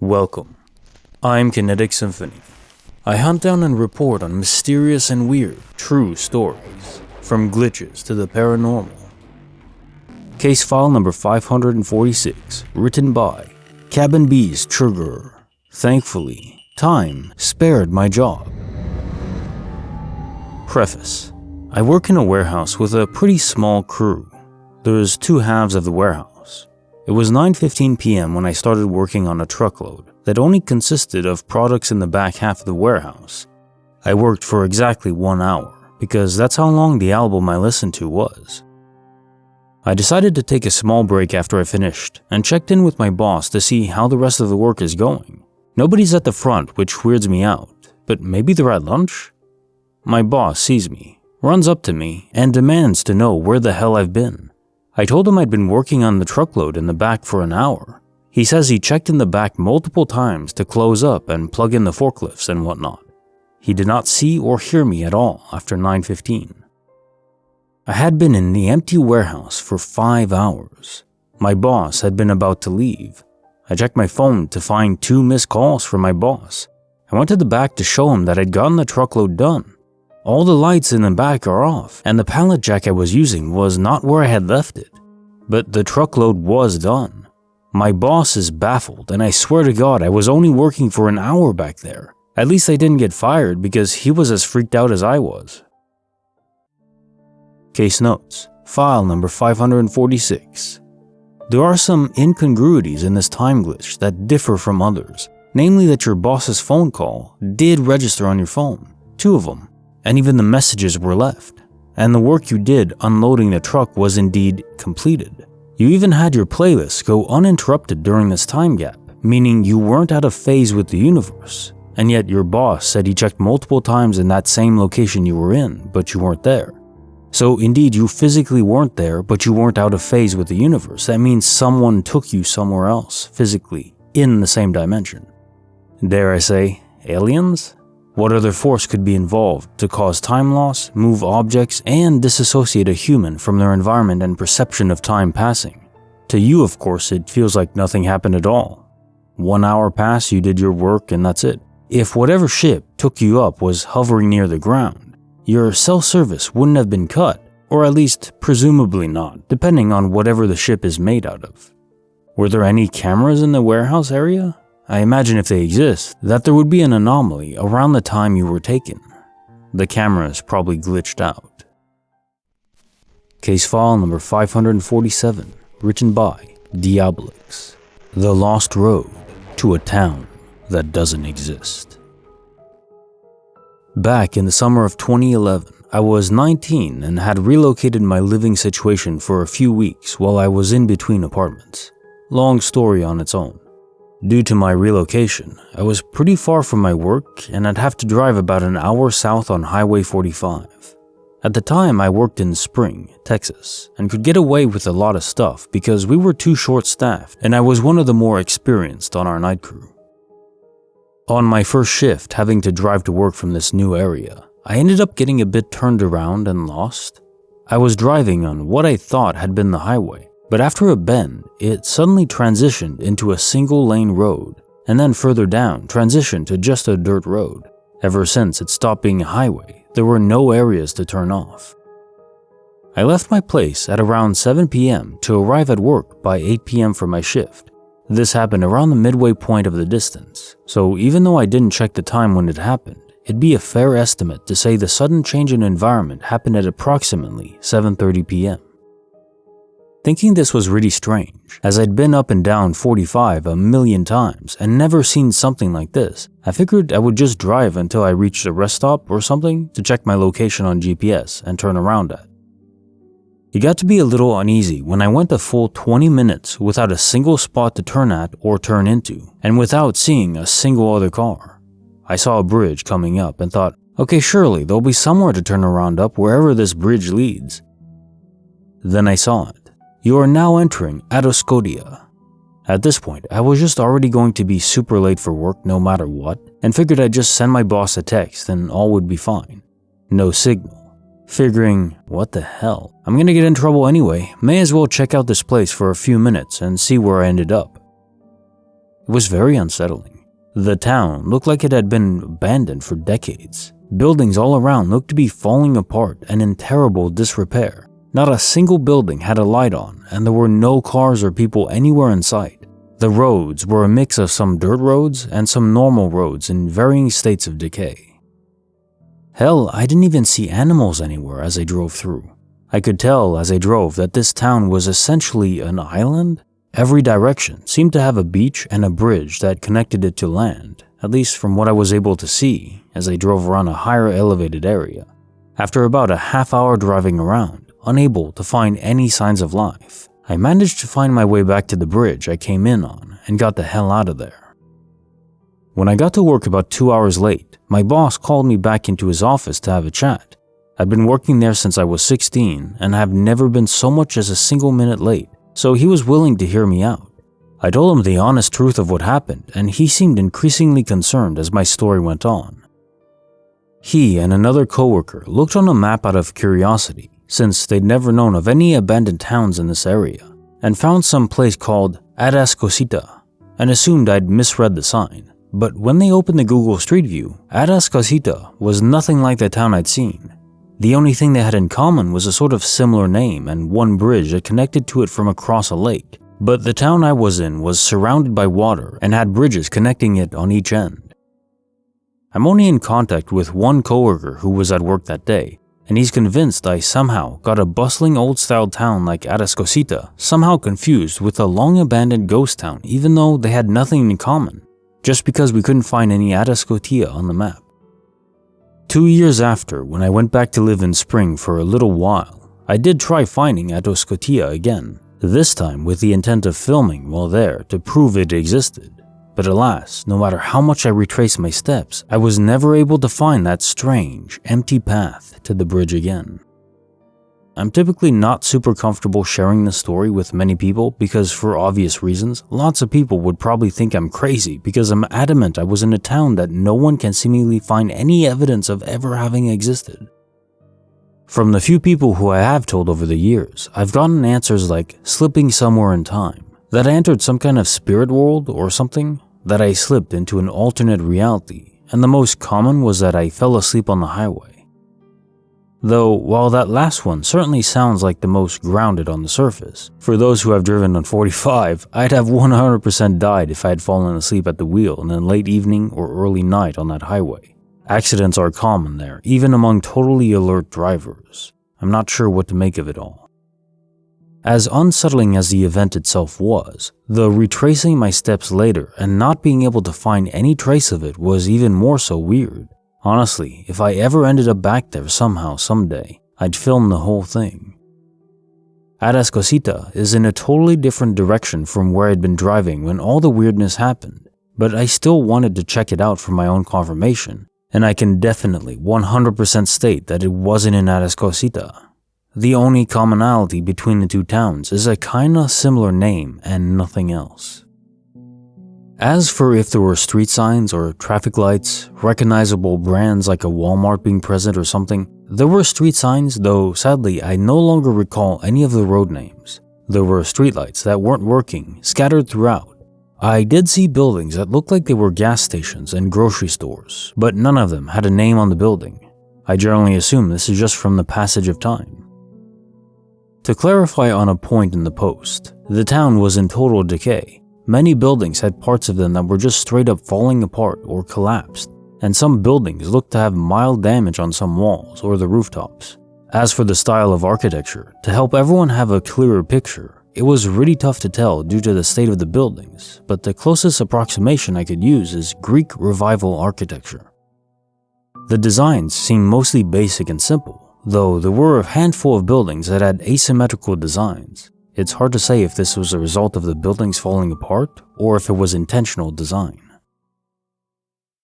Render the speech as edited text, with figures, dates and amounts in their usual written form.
Welcome. I'm Kinetic Symphony. I hunt down and report on mysterious and weird, true stories, from glitches to the paranormal. Case file number 546, written by Cabnbeeschurgr. Thankfully, time spared my job. Preface: I work in a warehouse with a pretty small crew. There's two halves of the warehouse. It was 9:15 p.m. when I started working on a truckload that only consisted of products in the back half of the warehouse. I worked for exactly 1 hour, because that's how long the album I listened to was. I decided to take a small break after I finished, and checked in with my boss to see how the rest of the work is going. Nobody's at the front, which weirds me out, but maybe they're at lunch? My boss sees me, runs up to me, and demands to know where the hell I've been. I told him I'd been working on the truckload in the back for an hour. He says he checked in the back multiple times to close up and plug in the forklifts and whatnot. He did not see or hear me at all after 9:15. I had been in the empty warehouse for 5 hours. My boss had been about to leave. I checked my phone to find 2 missed calls from my boss. I went to the back to show him that I'd gotten the truckload done. All the lights in the back are off, and the pallet jack I was using was not where I had left it. But the truckload was done. My boss is baffled, and I swear to God I was only working for an hour back there. At least I didn't get fired because he was as freaked out as I was. Case notes, file number 546. There are some incongruities in this time glitch that differ from others, namely that your boss's phone call did register on your phone, 2 of them. And even the messages were left, and the work you did unloading the truck was indeed completed. You even had your playlist go uninterrupted during this time gap, meaning you weren't out of phase with the universe, and yet your boss said he checked multiple times in that same location you were in, but you weren't there. So indeed you physically weren't there, but you weren't out of phase with the universe. That means someone took you somewhere else, physically, in the same dimension. Dare I say, aliens? What other force could be involved to cause time loss, move objects, and disassociate a human from their environment and perception of time passing? To you, of course, it feels like nothing happened at all. 1 hour passed, you did your work, and that's it. If whatever ship took you up was hovering near the ground, your cell service wouldn't have been cut, or at least presumably not, depending on whatever the ship is made out of. Were there any cameras in the warehouse area? I imagine if they exist, that there would be an anomaly around the time you were taken. The cameras probably glitched out. Case file number 547, written by Diablix. The Lost Road to a Town That Doesn't Exist. Back in the summer of 2011, I was 19 and had relocated my living situation for a few weeks while I was in between apartments. Long story on its own. Due to my relocation, I was pretty far from my work and I'd have to drive about an hour south on Highway 45. At the time, I worked in Spring, Texas, and could get away with a lot of stuff because we were too short-staffed and I was one of the more experienced on our night crew. On my first shift, having to drive to work from this new area, I ended up getting a bit turned around and lost. I was driving on what I thought had been the highway. But after a bend, it suddenly transitioned into a single-lane road, and then further down transitioned to just a dirt road. Ever since it stopped being a highway, there were no areas to turn off. I left my place at around 7 p.m. to arrive at work by 8 p.m. for my shift. This happened around the midway point of the distance, so even though I didn't check the time when it happened, it'd be a fair estimate to say the sudden change in environment happened at approximately 7:30 p.m. Thinking this was really strange, as I'd been up and down 45 a million times and never seen something like this, I figured I would just drive until I reached a rest stop or something to check my location on GPS and turn around at. It got to be a little uneasy when I went a full 20 minutes without a single spot to turn at or turn into, and without seeing a single other car. I saw a bridge coming up and thought, okay, surely there'll be somewhere to turn around up wherever this bridge leads. Then I saw it. You are now entering Adoscodia. At this point, I was just already going to be super late for work no matter what, and figured I'd just send my boss a text and all would be fine. No signal. Figuring, what the hell? I'm gonna get in trouble anyway, may as well check out this place for a few minutes and see where I ended up. It was very unsettling. The town looked like it had been abandoned for decades. Buildings all around looked to be falling apart and in terrible disrepair. Not a single building had a light on, and there were no cars or people anywhere in sight. The roads were a mix of some dirt roads and some normal roads in varying states of decay. Hell, I didn't even see animals anywhere as I drove through. I could tell as I drove that this town was essentially an island. Every direction seemed to have a beach and a bridge that connected it to land, at least from what I was able to see as I drove around a higher elevated area. After about a half-hour driving around, unable to find any signs of life, I managed to find my way back to the bridge I came in on and got the hell out of there. When I got to work about 2 hours late, my boss called me back into his office to have a chat. I'd been working there since I was 16 and have never been so much as a single minute late, so he was willing to hear me out. I told him the honest truth of what happened, and he seemed increasingly concerned as my story went on. He and another coworker looked on a map out of curiosity, since they'd never known of any abandoned towns in this area, and found some place called Atascosita, and assumed I'd misread the sign. But when they opened the Google Street View, Atascosita was nothing like the town I'd seen. The only thing they had in common was a sort of similar name and one bridge that connected to it from across a lake. But the town I was in was surrounded by water and had bridges connecting it on each end. I'm only in contact with one coworker who was at work that day, and he's convinced I somehow got a bustling old-style town like Atascosita somehow confused with a long-abandoned ghost town even though they had nothing in common, just because we couldn't find any Atascotia on the map. 2 years after, when I went back to live in Spring for a little while, I did try finding Atascotia again, this time with the intent of filming while there to prove it existed. But alas, no matter how much I retraced my steps, I was never able to find that strange, empty path to the bridge again. I'm typically not super comfortable sharing this story with many people because for obvious reasons, lots of people would probably think I'm crazy because I'm adamant I was in a town that no one can seemingly find any evidence of ever having existed. From the few people who I have told over the years, I've gotten answers like slipping somewhere in time, that I entered some kind of spirit world or something, that I slipped into an alternate reality, and the most common was that I fell asleep on the highway. Though, while that last one certainly sounds like the most grounded on the surface, for those who have driven on 45, I'd have 100% died if I had fallen asleep at the wheel in a late evening or early night on that highway. Accidents are common there, even among totally alert drivers. I'm not sure what to make of it all. As unsettling as the event itself was, the retracing my steps later and not being able to find any trace of it was even more so weird. Honestly, if I ever ended up back there somehow someday, I'd film the whole thing. Atascosita is in a totally different direction from where I'd been driving when all the weirdness happened, but I still wanted to check it out for my own confirmation, and I can definitely 100% state that it wasn't in Atascosita. The only commonality between the two towns is a kinda similar name and nothing else. As for if there were street signs or traffic lights, recognizable brands like a Walmart being present or something, there were street signs, though sadly I no longer recall any of the road names. There were streetlights that weren't working, scattered throughout. I did see buildings that looked like they were gas stations and grocery stores, but none of them had a name on the building. I generally assume this is just from the passage of time. To clarify on a point in the post, the town was in total decay. Many buildings had parts of them that were just straight up falling apart or collapsed, and some buildings looked to have mild damage on some walls or the rooftops. As for the style of architecture, to help everyone have a clearer picture, it was really tough to tell due to the state of the buildings, but the closest approximation I could use is Greek Revival architecture. The designs seemed mostly basic and simple, though there were a handful of buildings that had asymmetrical designs. It's hard to say if this was a result of the buildings falling apart or if it was intentional design.